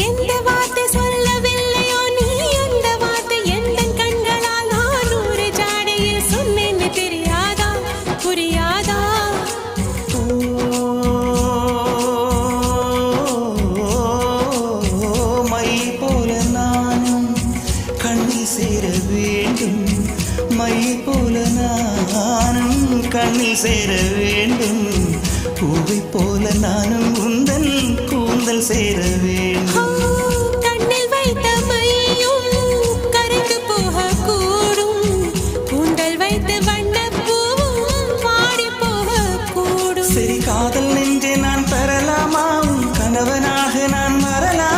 எந்த வார்த்தை சொல்லவில்லையோ நீ அந்த வார்த்தை எந்த கண்களால் நான் ஒரு ஜாடையில் சொன்னேன்னு தெரியாதா புரியாதா மை போல நானும் கண்ணில் சேர வேண்டும் மை போல நானும் கண்ணில் சேர வேண்டும் பூவை போல நானும் உந்தன் கூந்தல் சேர வேண்டும் கண்ணில் வைத்த மையும் கரைந்து போகக்கூடும் கூந்தல் வைத்து வண்ணப்பூவும் வாடி போகக்கூடும் சரி காதல் நெஞ்சே நான் பெறலாமா கணவனாக நான் வரலாம்